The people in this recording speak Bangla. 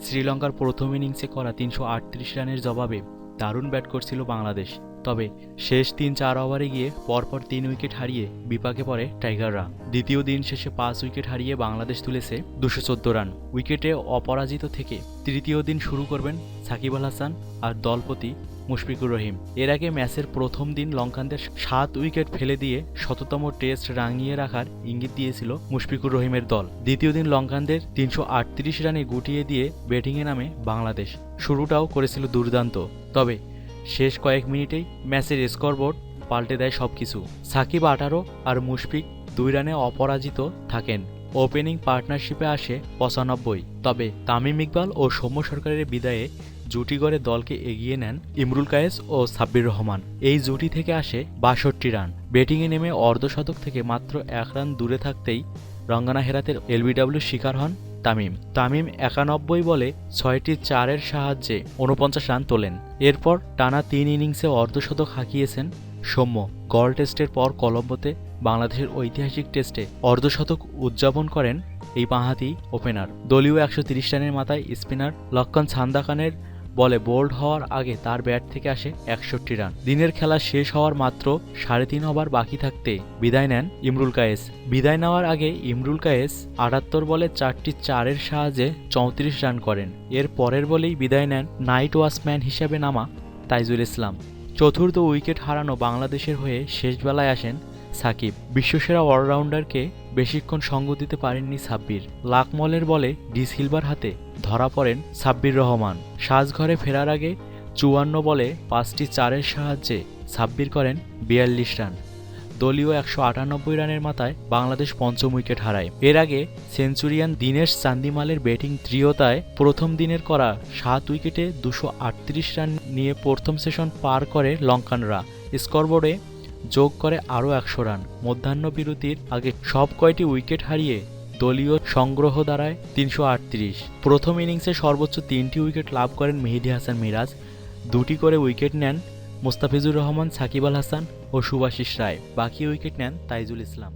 শ্রীলঙ্কার প্রথম ইনিংসে করা ৩৩৮ রানের জবাবে দারুণ ব্যাট করছিল বাংলাদেশ। তবে শেষ ৩-৪ ওভারে গিয়ে পরপর ৩ উইকেট হারিয়ে বিপাকে পড়ে টাইগাররা। দ্বিতীয় দিন শেষে ৫ উইকেট হারিয়ে বাংলাদেশ তুলেছে ২১৪ রান। উইকেটে অপরাজিত থেকে তৃতীয় দিন শুরু করবেন সাকিব আল হাসান আর দলপতি মুশফিকুর রহিম। এর আগে ম্যাচের প্রথম দিন লঙ্কানদের ৭ উইকেট ফেলে দিয়ে শততম টেস্ট রাঙিয়ে রাখার ইঙ্গিত দিয়েছিল মুশফিকুর রহিমের দল। দ্বিতীয় দিন লঙ্কানদের ৩৩৮ রানে গুটিয়ে দিয়ে ব্যাটিংয়ে নামে বাংলাদেশ। শুরুটাও করেছিল দুর্দান্ত, তবে শেষ কয়েক মিনিটেই ম্যাচের স্কোরবোর্ড পাল্টে দেয় সবকিছু। সাকিব ১৮ আর মুশফিক ২ রানে অপরাজিত থাকেন। ওপেনিং পার্টনারশিপে আসে ৯৫, তবে তামিম ইকবাল ও সৌম্য সরকারের বিদায়ে জুটি গড়ে দলকে এগিয়ে নেন ইমরুল কায়েস ও সাব্বির রহমান। এই জুটি থেকে আসে ৬২ রান। ব্যাটিংয়ে নেমে অর্ধশতক থেকে মাত্র ১ রান দূরে থাকতেই রঙ্গানা হেরাতের এলবিডব্লিউর শিকার হন তামিম। ৯১ বলে ৬টি চারের সাহায্যে ৪৯ রান তোলেন। এরপর টানা ৩ ইনিংসে অর্ধশতক হাঁকিয়েছেন সৌম্য। গড় টেস্টের পর কলম্বোতে বাংলাদেশের ঐতিহাসিক টেস্টে অর্ধশতক উদযাপন করেন এই বাঁহাতি ওপেনার। দলীয় ১৩০ রানের মাথায় স্পিনার লক্ষ্মণ সান্দাকানের বলে বোল্ড হওয়ার আগে তার ব্যাট থেকে আসে ৬১ রান। দিনের খেলা শেষ হওয়ার মাত্র ৩.৫ ওভার বাকি থাকতে বিদায় নেন ইমরুল কায়েস। বিদায় নেওয়ার আগে ইমরুল কায়েস ৭৮ বলে ৪টি চারের সাহায্যে ৩৪ রান করেন। এর পরের বলেই বিদায় নেন নাইট ওয়াচম্যান হিসেবে নামা তাইজুল ইসলাম। চতুর্থ উইকেট হারানো বাংলাদেশের হয়ে শেষ বেলায় আসেন সাকিব। বিশ্বসেরা অলরাউন্ডারকে বেশিক্ষণ সঙ্গ দিতে পারেননি সাব্বির। লাকমলের বলে ডি সিলভার হাতে ধরা পড়েন সাব্বির রহমান। সাজঘরে ফেরার আগে ৫৪ বলে ৫টি চারের সাহায্যে সাব্বির করেন ৪২ রান। দলীয় ১৯৮ রানের মাথায় বাংলাদেশ পঞ্চম উইকেট হারায়। এর আগে সেঞ্চুরিয়ান দিনেশ চান্দিমালের ব্যাটিং ত্রিয়তায় প্রথম দিনের করা ৭ উইকেটে ২৩৮ রান নিয়ে প্রথম সেশন পার করে লঙ্কানরা। স্কোরবোর্ডে যোগ করে আরও ১০০ রান। মধ্যাহ্নবিরতির আগে সব কয়টি উইকেট হারিয়ে দলীয় সংগ্রহ দাঁড়ায় ৩৩৮। প্রথম ইনিংসে সর্বোচ্চ ৩টি উইকেট লাভ করেন মেহেদী হাসান মিরাজ। ২টি করে উইকেট নেন মোস্তাফিজুর রহমান, সাকিব আল হাসান ও শুভাশিস রায়। বাকি উইকেট নেন তাইজুল ইসলাম।